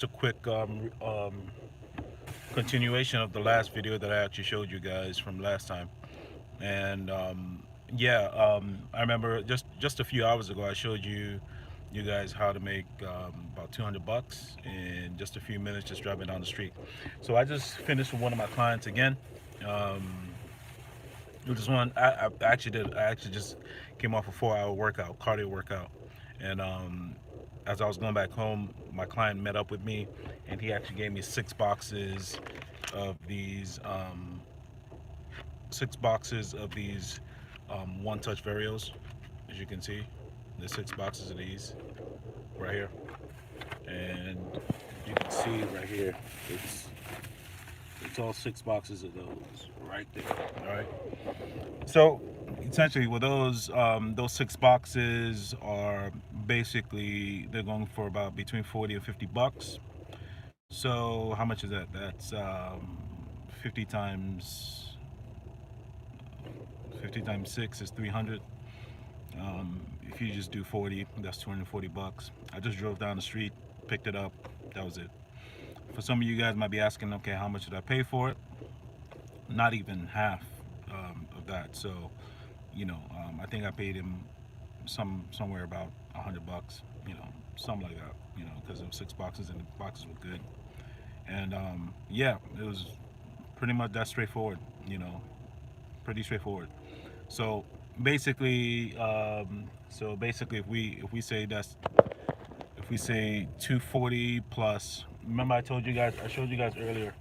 a quick continuation of the last video that I actually showed you guys from last time. And yeah, I remember just a few hours ago I showed you guys how to make about 200 bucks in just a few minutes just driving down the street. So I just finished with one of my clients again. Um, it was one I actually did. I actually just came off a 4 hour workout, cardio workout, and as I was going back home, my client met up with me, and he actually gave me 6 boxes of these 6 boxes of these one touch Varios. As you can see, there's 6 boxes of these right here, and you can see right here, it's it's all 6 boxes of those right there. All right. So essentially, with those 6 boxes are basically they're going for about between 40 and 50 bucks. So how much is that? That's 50 times 50 times 6 is 300. If you just do 40, that's 240 bucks. I just drove down the street, picked it up. That was it. For some of you guys might be asking, okay, how much did I pay for it? Not even half of that. So, I think I paid him somewhere about 100 bucks. Something like that. Because there were 6 boxes and the boxes were good. And yeah, it was pretty much that straightforward. Pretty straightforward. So basically, if we say 240 plus. Remember, I showed you guys earlier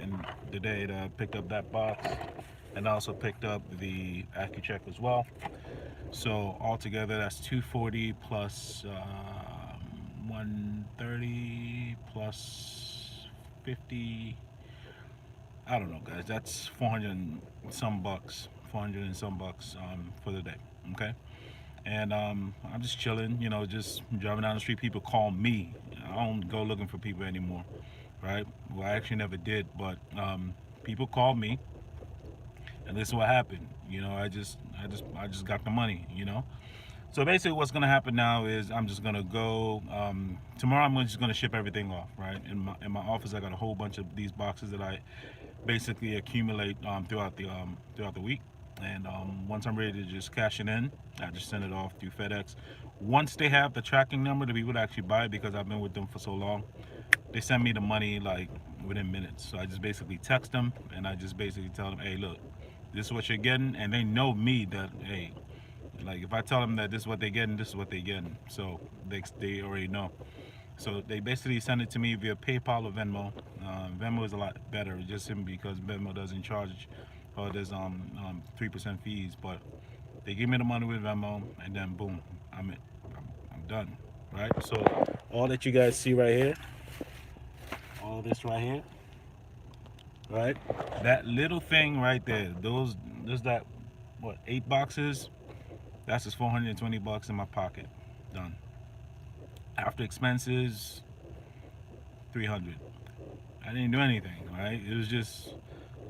in the day that I picked up that box, and I also picked up the AccuCheck as well. So altogether, that's 240 plus 130 plus 50. I don't know, guys. That's 400 and some bucks. 400 and some bucks for the day. Okay. And I'm just chilling, just driving down the street. People call me. I don't go looking for people anymore, right? Well, I actually never did, but people call me, and this is what happened. I just got the money. So basically, what's gonna happen now is I'm just gonna go tomorrow. I'm just gonna ship everything off, right? In my office, I got a whole bunch of these boxes that I basically accumulate throughout the week. And once I'm ready to just cash it in, I just send it off through FedEx. Once they have the tracking number to people that actually buy it, because I've been with them for so long, they send me the money like within minutes. So I just basically text them and I just basically tell them, hey, look, this is what you're getting, and they know me that hey, like if I tell them that this is what they're getting, this is what they're getting. So they already know. So they basically send it to me via PayPal or Venmo. Venmo is a lot better, just simply because Venmo doesn't charge, or there's 3% fees. But they give me the money with Venmo, and then boom, I'm done, right? So all that you guys see right here, all this right here, right? That little thing right there, there's that what 8 boxes. That's just 420 bucks in my pocket. Done. After expenses, 300. I didn't do anything, right? It was just,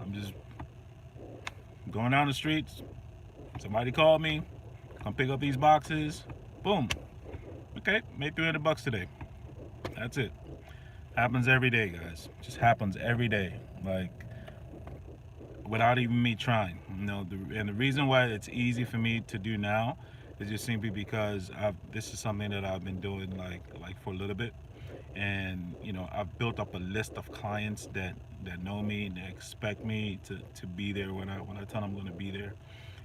I'm just going down the streets. Somebody called me, come pick up these boxes. Boom. Okay, made 300 bucks today. That's it. Happens every day, guys. Just happens every day. Like, without even me trying. And the reason why it's easy for me to do now is just simply because this is something that I've been doing like for a little bit, and I've built up a list of clients that know me, that expect me to be there when I tell them I'm going to be there,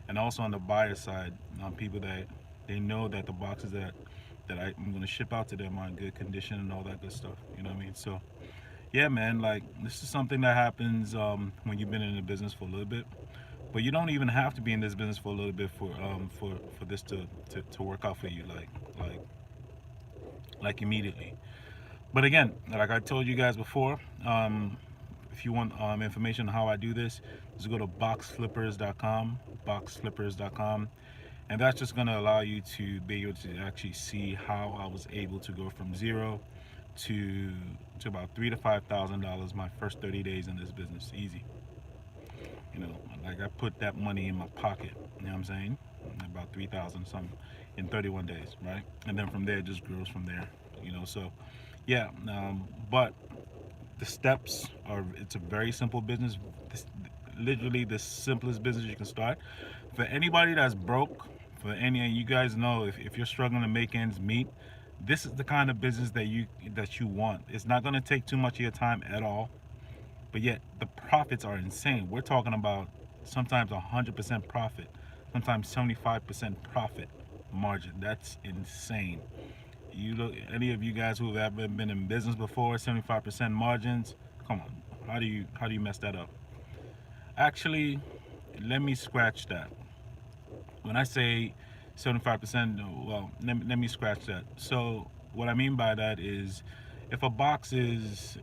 and also on the buyer side, people that they know that the boxes that I'm going to ship out to them are in good condition and all that good stuff. You know what I mean? So yeah, man, like this is something that happens when you've been in the business for a little bit, but you don't even have to be in this business for a little bit for this to work out for you, like like immediately. But again, like I told you guys before, if you want information on how I do this, just go to boxflippers.com, boxflippers.com, and that's just going to allow you to be able to actually see how I was able to go from zero to about $3,000 to $5,000 my first 30 days in this business. Easy. Like I put that money in my pocket. You know what I'm saying? About 3,000 something in 31 days, right? And then from there, it just grows from there. So Yeah, but the steps are, it's a very simple business. This, literally the simplest business you can start. For anybody that's broke, for any, and you guys know, if you're struggling to make ends meet, this is the kind of business that you want. It's not going to take too much of your time at all, but yet the profits are insane. We're talking about sometimes 100% profit, sometimes 75% profit margin. That's insane. You look, any of you guys who have ever been in business before, 75% margins. Come on, how do you mess that up? Actually, let me scratch that. When I say 75%, well, let me scratch that. So what I mean by that is, if a box is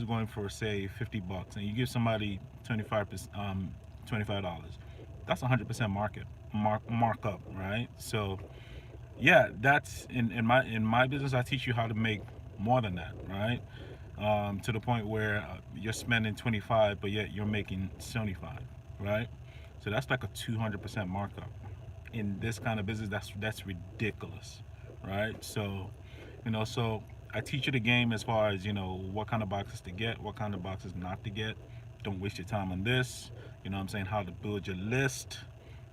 going for, say, $50, and you give somebody 25%, $25, that's 100% markup, right? So yeah, that's in my business. I teach you how to make more than that, right? To the point where you're spending 25, but yet you're making 75, right? So that's like a 200% markup. In this kind of business, that's ridiculous, right? So, so I teach you the game as far as, what kind of boxes to get, what kind of boxes not to get. Don't waste your time on this. You know what I'm saying? How to build your list.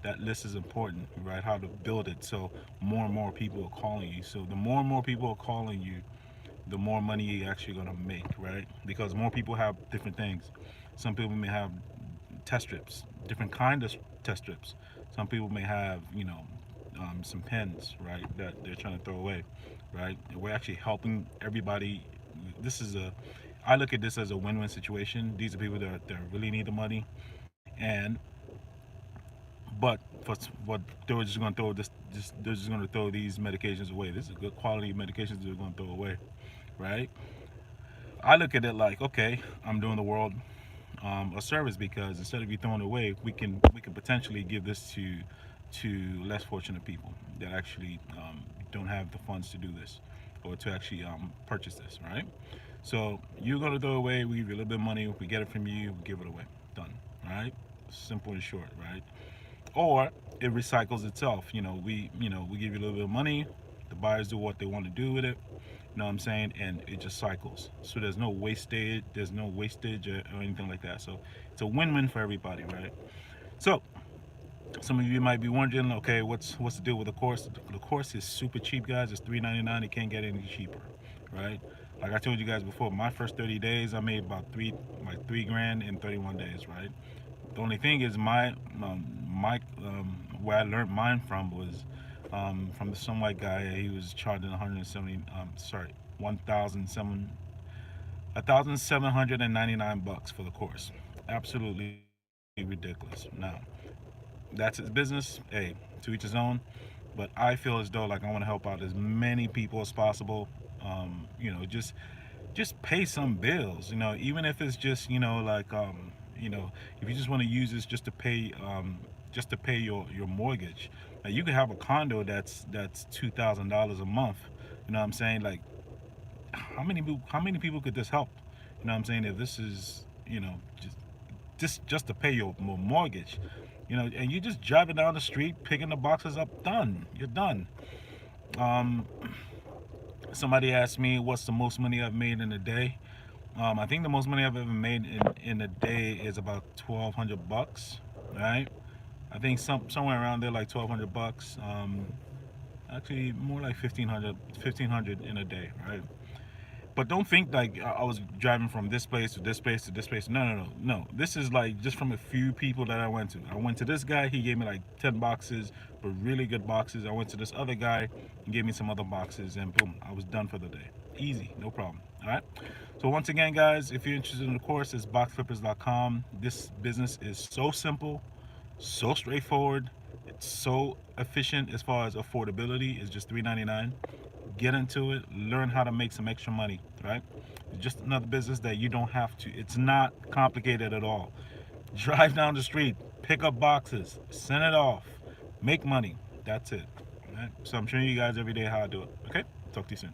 That list is important, right? How to build it so more and more people are calling you. So the more and more people are calling you, the more money you're actually gonna make, right? Because more people have different things. Some people may have test strips, different kind of test strips. Some people may have, some pens, right, that they're trying to throw away, right? And we're actually helping everybody. This is a, I look at this as a win-win situation. These are people that really need the money, and but for what they're just going to throw they're just going to throw these medications away. This is good quality medications they're going to throw away, right? I look at it like, okay, I'm doing the world a service, because instead of you throwing it away, we can potentially give this to less fortunate people that actually don't have the funds to do this, or to actually purchase this, right? So you're gonna throw it away. We give you a little bit of money. If we get it from you, we give it away. Done. Right? Simple and short, right? Or it recycles itself. We give you a little bit of money. The buyers do what they want to do with it. You know what I'm saying? And it just cycles. So there's no wastage. There's no wastage or anything like that. So it's a win-win for everybody, right? So some of you might be wondering, okay, what's the deal with the course? The course is super cheap, guys. It's $3.99. It can't get any cheaper, right? Like I told you guys before, my first 30 days, I made about three grand in 31 days, right? The only thing is where I learned mine from was from some white guy. He was charging 170, sorry, 1,799 bucks for the course. Absolutely ridiculous. Now, that's his business. Hey, to each his own. But I feel as though, like, I want to help out as many people as possible. Just pay some bills. Even if it's just, like, if you just want to use this just to pay your mortgage. Now, you can have a condo that's $2,000 a month. You know what I'm saying? Like, how many people could this help? You know what I'm saying? If this is, just to pay your mortgage, and you just driving down the street, picking the boxes up, done. You're done. Um, Somebody asked me what's the most money I've made in a day. I think the most money I've ever made in a day is about 1,200 bucks. Right? I think somewhere around there, like 1,200 bucks. Actually, more like 1,500 in a day. Right? But don't think like I was driving from this place to this place to this place. No, no, no, no. This is like just from a few people that I went to. I went to this guy. He gave me like 10 boxes, but really good boxes. I went to this other guy. He gave me some other boxes, and boom, I was done for the day. Easy, no problem. All right. So once again, guys, if you're interested in the course, it's boxflippers.com. This business is so simple, so straightforward. It's so efficient as far as affordability. It's just $3.99. Get into it, learn how to make some extra money, right? It's just another business that you don't have to, it's not complicated at all. Drive down the street, pick up boxes, send it off, make money. That's it. Right? So I'm showing you guys every day how to do it. Okay? Talk to you soon.